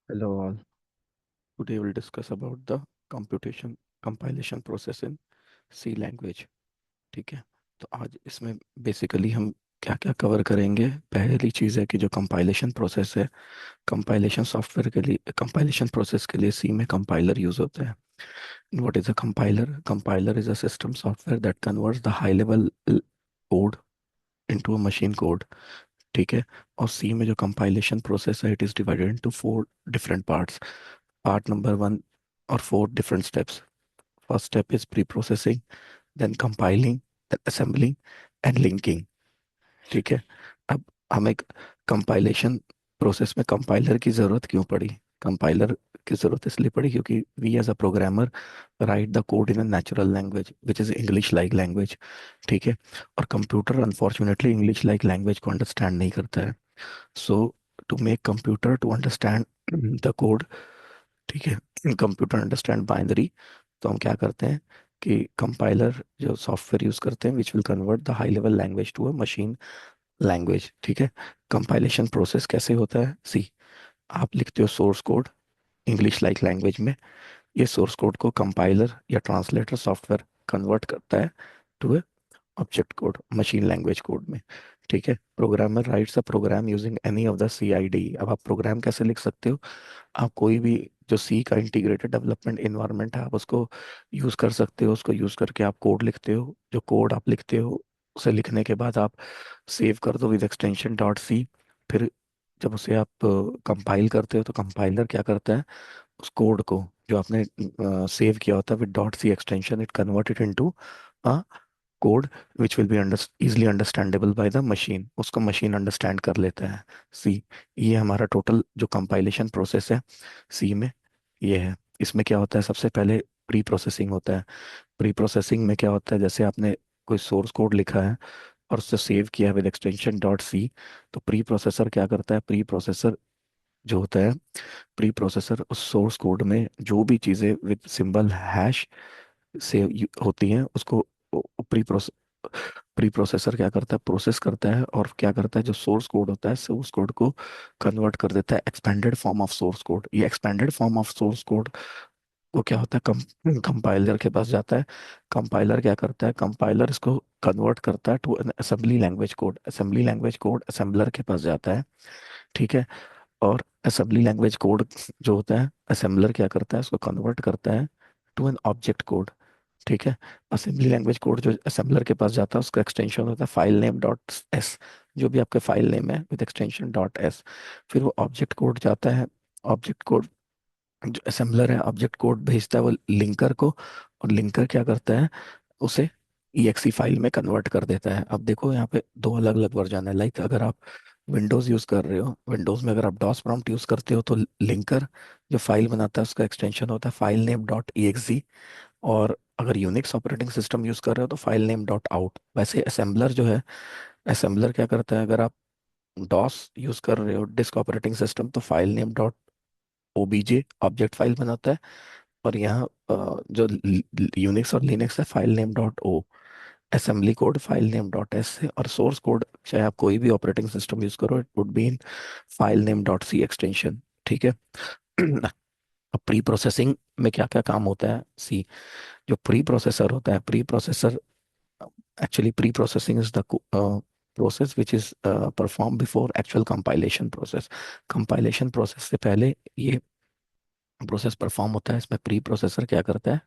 Hello all. Today we'll discuss about the computation compilation process in C language. ठीक है। तो आज इसमें बेसिकली हम क्या क्या कवर करेंगे। पहली चीज़ है कि जो कंपाइलेशन प्रोसेस है, कंपाइलेशन सॉफ्टवेयर के लिए, कंपाइलेशन प्रोसेस के लिए सी में कंपाइलर यूज होता है। What is a compiler? Compiler is a system software that converts the high level code into a machine code. ठीक है। और सी में जो कंपाइलेशन प्रोसेस है, it is divided into 4 different parts. Part number one or 4 different steps. First step is pre-processing, then compiling, then assembling and linking. ठीक है। अब हमें कंपाइलेशन प्रोसेस में कंपाइलर की ज़रूरत क्यों पड़ी? कंपाइलर की ज़रूरत इसलिए पड़ी क्योंकि we as a programmer write the code in a natural language which is English like language. ठीक है। और computer unfortunately English like language को अंडरस्टैंड नहीं करता है। So to make computer to understand the code, ठीक है, कंप्यूटर अंडरस्टैंड बाइनरी, तो हम क्या करते हैं कि कंपाइलर जो सॉफ्टवेयर यूज करते हैं which will convert the high level language to a machine language. ठीक है। कंपाइलेशन प्रोसेस कैसे होता है? सी, आप लिखते हो source code English like language में। ये सोर्स कोड को कंपाइलर या ट्रांसलेटर सॉफ्टवेयर कन्वर्ट करता है to object code machine language code में। ठीक है। Programmer writes a program using any of the C I D. अब आप प्रोग्राम कैसे लिख सकते हो? आप कोई भी जो सी का इंटीग्रेटेड डेवलपमेंट इन्वायरमेंट है, आप उसको यूज़ कर सकते हो। उसको यूज़ करके आप कोड लिखते हो। जो कोड आप लिखते हो उसे लिखने के बाद आप सेव कर दो विद एक्सटेंशन डॉट सी। फिर जब उसे आप कंपाइल करते हो तो कंपाइलर क्या करता है, उस कोड को जो आपने सेव किया होता है with dot C extension, it convert it into code which will be easily understandable by the machine. उसको मशीन अंडरस्टैंड कर लेता है सी। ये हमारा टोटल जो कंपाइलेशन प्रोसेस है सी में, ये है। इसमें क्या होता है, सबसे पहले प्री प्रोसेसिंग होता है। प्री प्रोसेसिंग में क्या होता है, जैसे आपने कोई सोर्स कोड लिखा है और उससे सेव किया है विद एक्सटेंशन डॉट सी, तो प्री प्रोसेसर क्या करता है, प्री प्रोसेसर जो होता है, प्री प्रोसेसर उस सोर्स कोड में जो भी चीज़ें विद सिंबल हैश से होती हैं उसको प्री प्री प्रोसेसर क्या करता है, प्रोसेस करता है और क्या करता है, जो सोर्स कोड होता है सोर्स कोड को कन्वर्ट कर देता है expanded form of source code. ये expanded form of source code वो क्या होता है, कंपाइलर के पास जाता है। कंपाइलर क्या करता है, कंपाइलर इसको कन्वर्ट करता है to an assembly language code. Assembly language code assembler के पास जाता है। ठीक है। और असेंबली लैंग्वेज कोड जो होता है, असेंबलर क्या करता है, उसको कन्वर्ट करता है टू एन ऑब्जेक्ट कोड। ठीक है। असेंबली लैंग्वेज कोड जो असेंबलर के पास जाता है उसका एक्सटेंशन होता है फाइल नेम डॉट एस। जो भी आपका फाइल नेम है विद एक्सटेंशन डॉट एस। फिर वो ऑब्जेक्ट कोड जाता है। ऑब्जेक्ट कोड जो असेंबलर है ऑब्जेक्ट कोड भेजता है वो लिंकर को, और लिंकर क्या करता है, उसे EXE फाइल में कन्वर्ट कर देता है। अब देखो यहाँ पे दो अलग अलग वर्जन है। लाइक अगर आप विंडोज़ यूज़ कर रहे हो, विंडोज़ में अगर आप डॉस प्रॉम्प्ट यूज़ करते हो तो लिंकर जो फाइल बनाता है उसका एक्सटेंशन होता है फाइल नेम डॉट EXE। और अगर यूनिक्स ऑपरेटिंग सिस्टम यूज़ कर रहे हो तो फाइल नेम डॉट आउट। वैसे असेंबलर जो है, असेंबलर क्या करता है, अगर आप डॉस यूज़ कर रहे हो डिस्क ऑपरेटिंग सिस्टम तो file name dot OBJ object file बनाता है। और यहाँ जो यूनिक्स और लिनक्स है file name dot O. Assembly code file name dot S है, और सोर्स कोड चाहे आप कोई भी ऑपरेटिंग सिस्टम यूज करो it would be in file name dot C extension. ठीक है। अब प्री प्रोसेसिंग में क्या क्या काम होता है, सी, जो प्री प्रोसेसर होता है, pre processor actually pre processing is the process which is perform before actual compilation process. Compilation process से पहले ये प्रोसेस परफॉर्म होता है। इसमें प्री प्रोसेसर क्या करता है,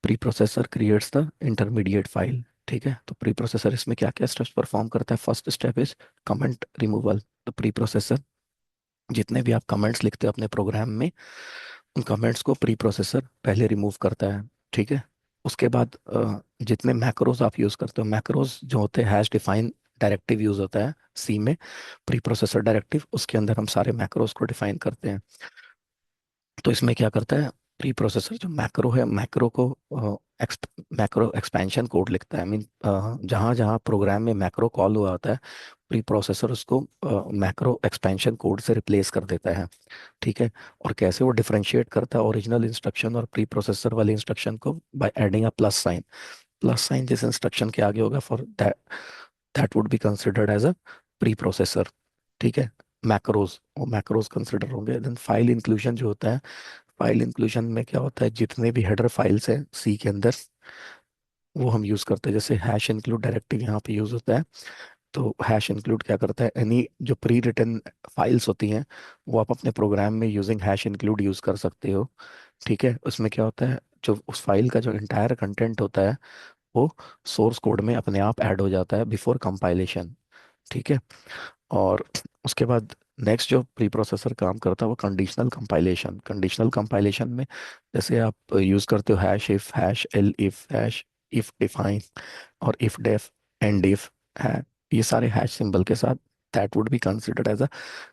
pre processor creates the intermediate file. ठीक है। तो प्री प्रोसेसर इसमें क्या क्या स्टेप्स परफॉर्म करता है, first step is comment removal. तो प्री प्रोसेसर जितने भी आप कमेंट्स लिखते हो अपने प्रोग्राम में, उन कमेंट्स को प्री प्रोसेसर पहले रिमूव करता है। ठीक है। उसके बाद जितने मैक्रोज आप यूज़ करते हो, मैक्रोज जो होते हैं हैश डिफाइन डायरेक्टिव यूज़ होता है सी में, प्री प्रोसेसर डायरेक्टिव, उसके अंदर हम सारे मैक्रोज को डिफाइन करते हैं। तो इसमें क्या करता है, प्री प्रोसेसर जो मैक्रो है, मैक्रो को मैक्रो एक्सपेंशन कोड लिखता है। आई मीन जहाँ जहाँ प्रोग्राम में मैक्रो कॉल हुआ होता है, प्री प्रोसेसर उसको मैक्रो एक्सपेंशन कोड से रिप्लेस कर देता है। ठीक है। और कैसे वो डिफरेंशिएट करता है ओरिजिनल इंस्ट्रक्शन और प्री प्रोसेसर वाले इंस्ट्रक्शन को, by adding a plus sign. Plus sign जिस इंस्ट्रक्शन के आगे होगा for that that would be considered as a preprocessor. ठीक है। मैक्रोज, वो मैक्रोज कंसिडर होंगे। देन फाइल इंक्लूजन जो होता है, फाइल इंक्लूजन में क्या होता है, जितने भी हेडर फाइल्स हैं सी के अंदर वो हम यूज़ करते हैं। जैसे हैश इंक्लूड डायरेक्टिव यहाँ पे यूज़ होता है। तो हैश इंक्लूड क्या करता है, एनी जो प्री रिटन फाइल्स होती हैं वो आप अपने प्रोग्राम में यूजिंग हैश इंक्लूड यूज़ कर सकते हो। ठीक है, उसमें क्या होता है, जो उस फाइल का जो इंटायर कंटेंट होता है वो सोर्स कोड में अपने आप ऐड हो जाता है बिफोर कंपाइलेशन। ठीक है। और उसके बाद नेक्स्ट जो प्री प्रोसेसर काम करता है वो कंडीशनल कंपाइलेशन। कंडीशनल कंपाइलेशन में जैसे आप यूज़ करते हो hash if, hash elif define और इफ डेफ एंड इफ है, ये सारे हैश सिंबल के साथ that would be considered as a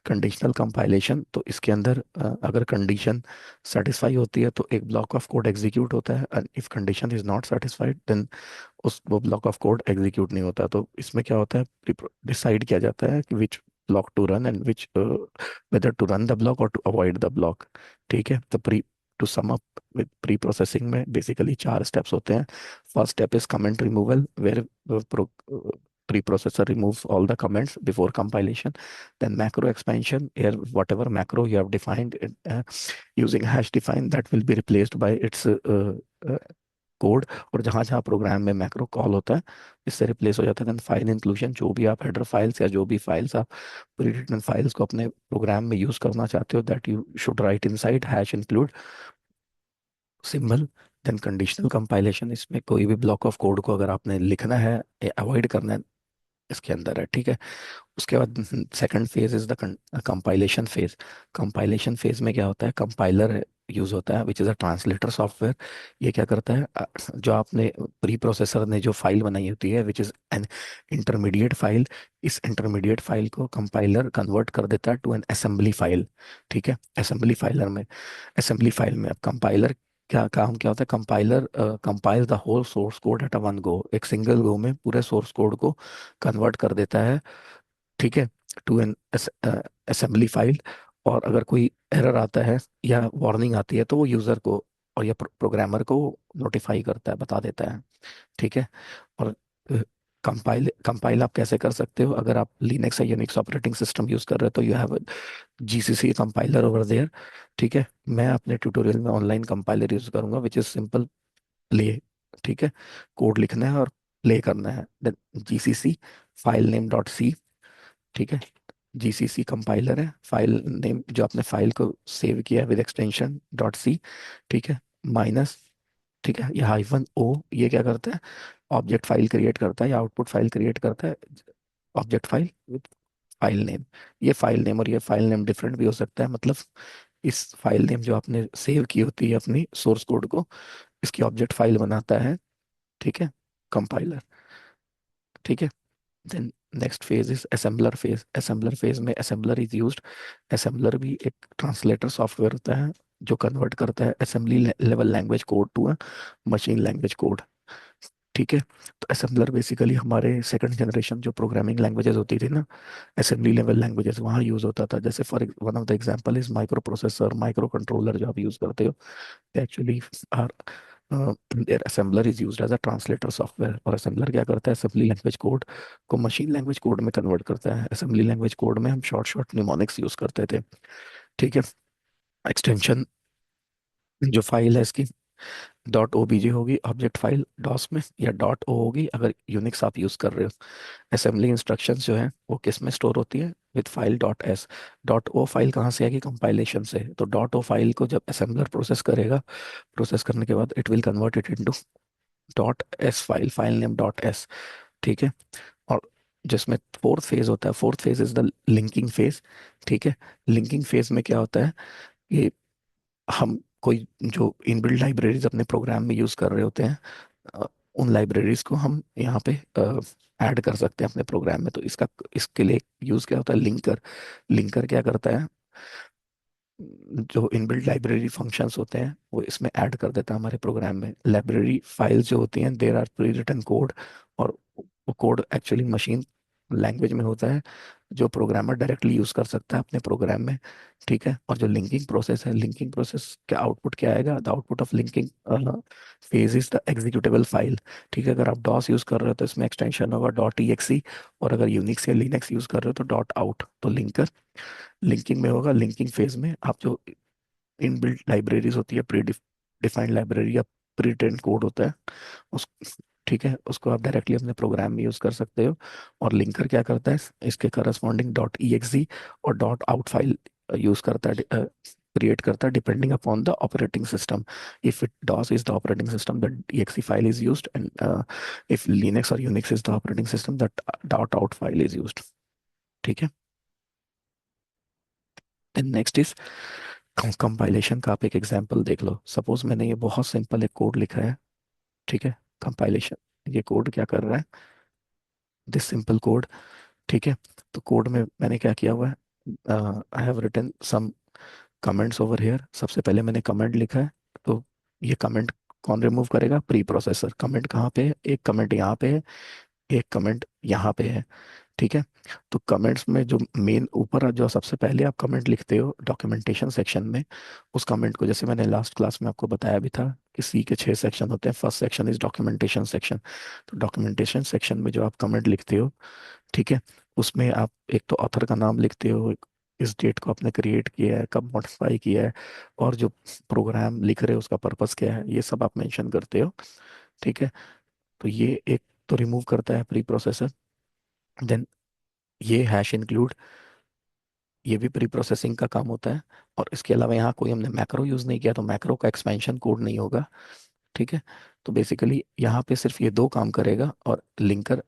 conditional compilation. तो इसके अंदर अगर कंडीशन सेटिस्फाई होती है तो एक ब्लॉक ऑफ कोड एग्जीक्यूट होता है, and if condition is not satisfied then उस वो ब्लॉक ऑफ कोड एग्जीक्यूट नहीं होता। तो इसमें क्या होता है, डिसाइड किया जाता है कि which block to run and which whether to run the block और टू अवॉइड द ब्लॉक। ठीक है, तो pre to sum up with pre processing में बेसिकली चार स्टेप्स होते हैं। First step is comment removal, where preprocessor removes all the comments before compilation. Then macro expansion, here whatever macro you have defined using hash define, that will be replaced by its uh, code, और जहाँ जहाँ programme में macro call होता है इससे replace हो जाता है। देन फाइल इंक्लूजन, जो भी आप हेडर फाइल्स या जो भी फाइल्स आप प्री रिटन फाइल्स को अपने प्रोग्राम में यूज करना चाहते हो that you should write inside hash include symbol. Then conditional compilation, इसमें कोई भी ब्लॉक ऑफ कोड को अगर आपने लिखना है या अवॉइड करना है इसके अंदर है। ठीक है। उसके बाद second phase is the compilation phase. Compilation phase में क्या होता है, कंपाइलर यूज होता है which is a translator software. ये क्या करता है, जो आपने प्री प्रोसेसर ने जो फाइल बनाई होती है which is an intermediate file, इस इंटरमीडिएट फाइल को कंपाइलर कन्वर्ट कर देता है टू एन असेंबली फाइल। ठीक है, असेंबली फाइल में अब कंपाइलर क्या काम क्या होता है, compiler compile the whole source code at a one go, एक सिंगल गो में पूरे सोर्स कोड को कन्वर्ट कर देता है। ठीक है, टू एन असेंबली फाइल। और अगर कोई एरर आता है या वार्निंग आती है तो वो यूज़र को और या प्रोग्रामर को नोटिफाई करता है, बता देता है। ठीक है। और कंपाइल कंपाइल आप कैसे कर सकते हो, अगर आप लिनक्स या यूनिक्स ऑपरेटिंग सिस्टम यूज़ कर रहे हो तो you have GCC compiler over there. ठीक है, मैं अपने ट्यूटोरियल में ऑनलाइन कंपाइलर यूज़ करूंगा विच इज़ सिंपल प्ले। ठीक है, कोड लिखना है और प्ले करना है। Then GCC file name dot C. ठीक है, जीसीसी कंपाइलर है, फाइल नेम जो आपने फाइल को सेव किया है विद एक्सटेंशन डॉट सी। ठीक है, माइनस, ठीक है, ये हाइफन ओ, ये क्या करता है, ऑब्जेक्ट फाइल क्रिएट करता है या आउटपुट फाइल क्रिएट करता है, object file with file name. ये फाइल नेम और ये फाइल नेम डिफरेंट भी हो सकता है, मतलब इस फाइल नेम जो आपने सेव की होती है अपनी सोर्स कोड को, इसकी ऑब्जेक्ट फाइल बनाता है। ठीक है, कंपाइलर। ठीक है। Then next phase is assembler phase. Assembler phase में असेंबलर इज यूज्ड। असेंबलर भी एक ट्रांसलेटर सॉफ्टवेयर होता है जो कन्वर्ट करता है assembly level language code to a machine language code. ठीक है, तो असेंबलर बेसिकली हमारे सेकंड जनरेशन जो प्रोग्रामिंग लैंग्वेजेस होती थी ना, असेंबली लेवल लैंग्वेजेस वहाँ यूज होता था। जैसे for one of the example is microprocessor, microcontroller जो आप यूज करते हो, actually are there assembler is used as a translator software. और असेंबलर क्या करता है, असेंबली लैंग्वेज कोड को मशीन लैंग्वेज कोड में कन्वर्ट करता है। असेंबली लैंग्वेज कोड में हम शॉर्ट शॉर्ट निमोनिक्स यूज करते थे। ठीक है, एक्सटेंशन जो फाइल है इसकी डॉट ओबीजे होगी ऑब्जेक्ट फाइल डॉस में, या डॉट ओ होगी अगर यूनिक्स आप यूज कर रहे हो। असेंबली इंस्ट्रक्शंस जो है वो किस में स्टोर होती है, with file dot S. Dot O file कहाँ से आएगी, कंपाइलेशन से। तो डॉट ओ फाइल को जब असेंबलर प्रोसेस करेगा, प्रोसेस करने के बाद it will convert it into dot S file, file name dot S. ठीक है। और जिसमें फोर्थ फेज होता है, fourth phase is the linking phase. ठीक है, लिंकिंग फेज में क्या होता है, ये हम कोई जो इनबिल्ट लाइब्रेरीज अपने प्रोग्राम में यूज कर रहे होते हैं, अ, उन लाइब्रेरीज को हम यहाँ पे ऐड कर सकते हैं अपने प्रोग्राम में। तो इसके लिए यूज क्या होता है, लिंकर। लिंकर क्या करता है, जो इनबिल्ट लाइब्रेरी फंक्शंस होते हैं वो इसमें ऐड कर देता है हमारे प्रोग्राम में। लाइब्रेरी फाइल्स जो होती हैं there are pre written code, और वो कोड एक्चुअली मशीन लैंग्वेज में होता है जो प्रोग्रामर डायरेक्टली यूज कर सकता है अपने प्रोग्राम में। ठीक है, और जो लिंकिंग प्रोसेस है, लिंकिंग प्रोसेस का आउटपुट क्या आएगा? The output of linking phase is the executable file. ठीक है, अगर आप डॉस यूज कर रहे हो तो इसमें एक्सटेंशन होगा डॉट ई, और अगर यूनिक्स या लिनक्स यूज कर रहे हो तो डॉट आउट। तो लिंकर लिंकिंग में होगा। लिंकिंग फेज में आप जो इनबिल्ट लाइब्रेरीज होती है, प्री डिफाइंड लाइब्रेरी या प्री ट्रेन कोड होता है उस, ठीक है, उसको आप डायरेक्टली अपने प्रोग्राम में यूज कर सकते हो। और लिंकर क्या करता है, इसके करस्पॉन्डिंग डॉट ई और डॉट आउट फाइल यूज करता है, क्रिएट करता है depending upon the operating system. If it DOS is the operating system, the exe file is used, and if Linux or Unix is the operating system, that dot out file is used। ठीक है। Then next is compilation का। आप एक example देख लो। Suppose मैंने ये बहुत simple एक कोड लिखा है। ठीक है, कंपाइलेशन। ये कोड क्या कर रहा है? This simple code. ठीक है, तो कोड में मैंने क्या किया हुआ है? I have written some comments over here. सबसे पहले मैंने कमेंट लिखा है, तो ये कमेंट कौन रिमूव करेगा? Pre processor. कमेंट कहाँ पे है? एक कमेंट यहाँ पे है, एक कमेंट यहाँ पे है। ठीक है, तो कमेंट्स में जो मेन ऊपर जो सबसे पहले आप कमेंट लिखते हो डॉक्यूमेंटेशन सेक्शन में, उस कमेंट को, जैसे मैंने लास्ट क्लास में आपको बताया भी था कि सी के 6 सेक्शन होते हैं। First section is documentation section. तो डॉक्यूमेंटेशन सेक्शन में जो आप कमेंट लिखते हो, ठीक है, उसमें आप एक तो ऑथर का नाम लिखते हो, इस डेट को आपने क्रिएट किया है, कब मॉडिफाई किया है, और जो प्रोग्राम लिख रहे हो उसका पर्पस क्या है, ये सब आप मेंशन करते हो। ठीक है, तो ये एक तो रिमूव करता है प्री प्रोसेसर। देन ये हैश इंक्लूड, ये भी प्री प्रोसेसिंग का काम होता है। और इसके अलावा यहाँ कोई हमने मैक्रो यूज़ नहीं किया, तो मैक्रो का एक्सपेंशन कोड नहीं होगा। ठीक है, तो बेसिकली यहाँ पे सिर्फ ये दो काम करेगा और लिंकर।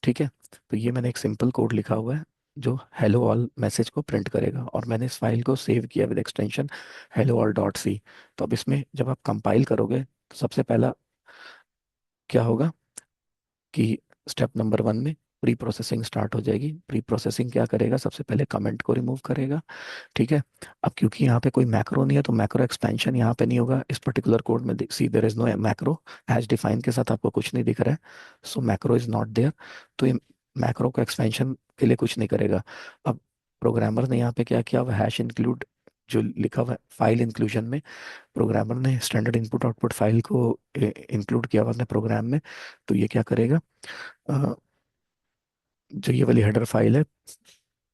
ठीक है, तो ये मैंने एक सिंपल कोड लिखा हुआ है जो हेलो ऑल मैसेज को प्रिंट करेगा, और मैंने इस फाइल को सेव किया with extension hello all dot C. तो अब इसमें जब आप कंपाइल करोगे तो सबसे पहला क्या होगा कि स्टेप नंबर 1 में प्री प्रोसेसिंग स्टार्ट हो जाएगी। प्री प्रोसेसिंग क्या करेगा? सबसे पहले कमेंट को रिमूव करेगा। ठीक है, अब क्योंकि यहाँ पे कोई मैक्रो नहीं है तो मैक्रो एक्सपेंशन यहाँ पे नहीं होगा इस पर्टिकुलर कोड में। See there is no macro, hash define के साथ आपको कुछ नहीं दिख रहा है, so macro is not there. तो ये मैक्रो को एक्सपेंशन के लिए कुछ नहीं करेगा। अब प्रोग्रामर ने यहाँ पे क्या किया? वह हैश इंक्लूड जो लिखा हुआ है फाइल इंक्लूजन में, प्रोग्रामर ने स्टैंडर्ड इनपुट आउटपुट फाइल को इंक्लूड किया हुआ अपने प्रोग्राम में। तो ये क्या करेगा? अ, जो ये वाली हेडर फाइल है,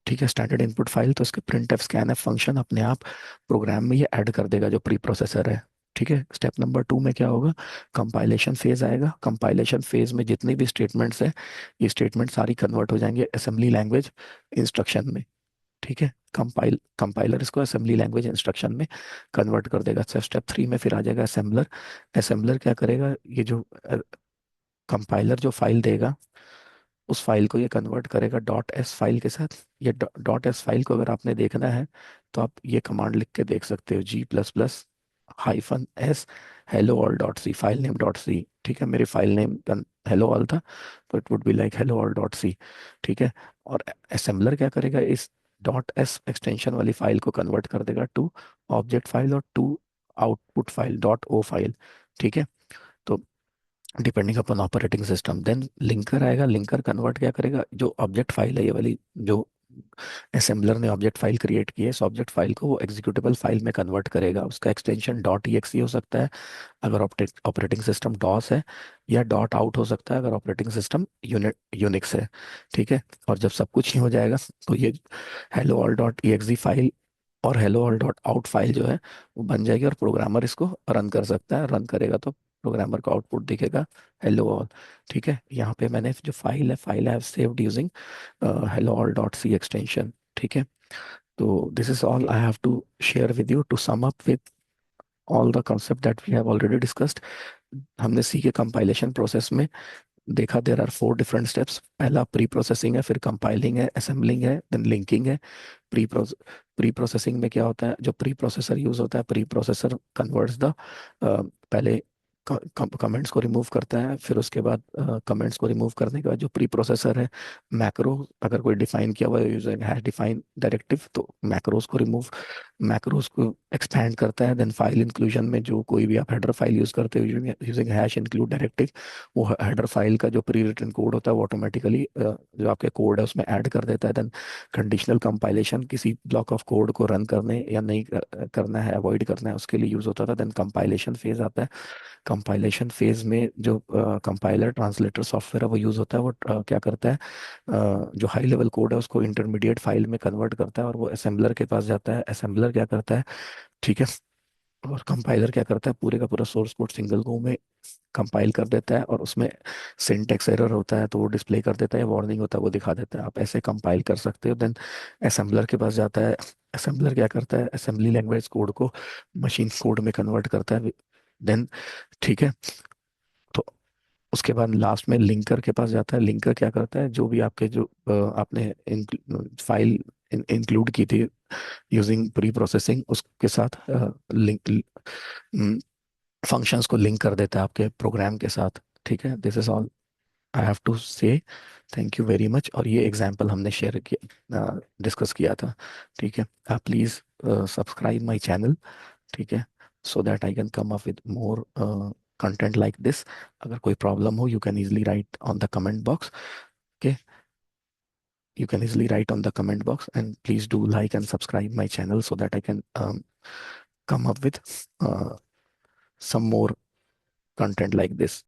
ठीक है, स्टैंडर्ड इनपुट फाइल, तो इसके print F scan F function अपने आप प्रोग्राम में ये ऐड कर देगा जो प्री प्रोसेसर है। ठीक है, स्टेप नंबर 2 में क्या होगा? कंपाइलेशन फेज आएगा। कंपाइलेशन फेज में जितनी भी स्टेटमेंट्स हैं, ये स्टेटमेंट सारी कन्वर्ट हो जाएंगे असेंबली लैंग्वेज इंस्ट्रक्शन में। ठीक है, कंपाइलर इसको असेंबली लैंग्वेज इंस्ट्रक्शन में कन्वर्ट कर देगा। अच्छा, स्टेप 3 में फिर आ जाएगा असेंबलर। असेंबलर क्या करेगा? ये जो कंपाइलर जो फाइल देगा, उस फाइल को ये कन्वर्ट करेगा डॉट एस फाइल के साथ। ये डॉट एस फाइल को अगर आपने देखना है तो आप ये कमांड लिख के देख सकते हो, G++-S hello all dot C, file name dot C. ठीक है, मेरी फाइल नेम हेलो ऑल था, तो it would be like hello all dot C. ठीक है, और असेंबलर क्या करेगा? इस डॉट एस एक्सटेंशन वाली फाइल को कन्वर्ट कर देगा टू ऑब्जेक्ट फाइल और to output file dot O file. ठीक है, तो depending upon operating system. Then linker आएगा। लिंकर कन्वर्ट क्या करेगा? जो ऑब्जेक्ट फाइल है ये वाली, जो असेंबलर ने ऑब्जेक्ट फाइल क्रिएट की है, इस ऑब्जेक्ट फाइल को वो एग्जीक्यूटेबल फाइल में कन्वर्ट करेगा। उसका एक्सटेंशन डॉट ई हो सकता है अगर ऑपरेटिंग सिस्टम डॉस है, या डॉट आउट हो सकता है अगर ऑपरेटिंग सिस्टम यूनिक्स है। ठीक है, और जब सब कुछ ही हो जाएगा तो ये hello all dot E file और hello all dot out file जो है वो बन जाएगी, और प्रोग्रामर इसको रन कर सकता है। रन करेगा तो प्रोग्रामर का आउटपुट दिखेगा हेलो ऑल। ठीक है, यहाँ पे मैंने जो फाइल है, file have saved using hello all dot C extension. ठीक है, तो this is all I have to share with you to sum up with all the concept that we have already discussed. हमने C के compilation process में देखा there are 4 different steps. पहला pre processing है, फिर कंपाइलिंग है, assembling है, then linking है। प्री प्री प्रोसेसिंग में क्या होता है? जो प्री प्रोसेसर यूज होता है, प्री प्रोसेसर कन्वर्ट्स द, पहले कमेंट्स को रिमूव करता है, फिर उसके बाद कमेंट्स को रिमूव करने के बाद जो प्री प्रोसेसर है, मैक्रो अगर कोई डिफाइन किया हुआ है यूजिंग हैश डिफाइन डायरेक्टिव, तो मैक्रोज को रिमूव मैक्रोज को एक्सपैंड करता है। देन फाइल इंक्लूजन में जो कोई भी आप हेडर फाइल यूज करते हो यूजिंग हैश इंक्लूड डायरेक्टिव, वो हेडर फाइल का जो प्री रिटन कोड होता है वो ऑटोमेटिकली जो आपके कोड है उसमें ऐड कर देता है। देन कंडीशनल कंपाइलेशन, किसी ब्लॉक ऑफ कोड को रन करने या नहीं करना है, अवॉइड करना है, उसके लिए यूज होता था। देन कंपाइलेशन फेज आता है। कंपाइलेशन फेज में जो कंपाइलर ट्रांसलेटर सॉफ्टवेयर है वो यूज होता है। वो क्या करता है, जो हाई लेवल कोड है उसको इंटरमीडिएट फाइल में कन्वर्ट करता है और वो असेंबलर के पास जाता है। असेंबलर क्या करता है, ठीक है, और कंपाइलर क्या करता है, पूरे का पूरा सोर्स कोड सिंगल गो में कंपाइल कर देता है, और उसमें सिंटेक्स एरर होता है तो वो डिस्प्ले कर देता है, वार्निंग होता है वो दिखा देता है। आप ऐसे कंपाइल कर सकते हो। देन असेंबलर के पास जाता है। असेंबलर क्या करता है, असेंबली लैंग्वेज कोड को मशीन कोड में कन्वर्ट करता है। देन, ठीक है, तो उसके बाद लास्ट में लिंकर के पास जाता है। लिंकर क्या करता है, जो भी आपके जो आपने फाइल इंक्लूड की थी यूजिंग प्री प्रोसेसिंग, उसके साथ लिंक फंक्शंस को लिंक कर देता है आपके प्रोग्राम के साथ। ठीक है, this is all I have to say. Thank you very much. और ये एग्जांपल हमने शेयर किया, डिस्कस किया था। ठीक है, आप प्लीज़ सब्सक्राइब माय चैनल, ठीक है, so that I can come up with more content like this. अगर कोई प्रॉब्लम हो, you can easily write on the comment box. Okay, you can easily write on the comment box, and please do like and subscribe my channel so that I can come up with some more content like this.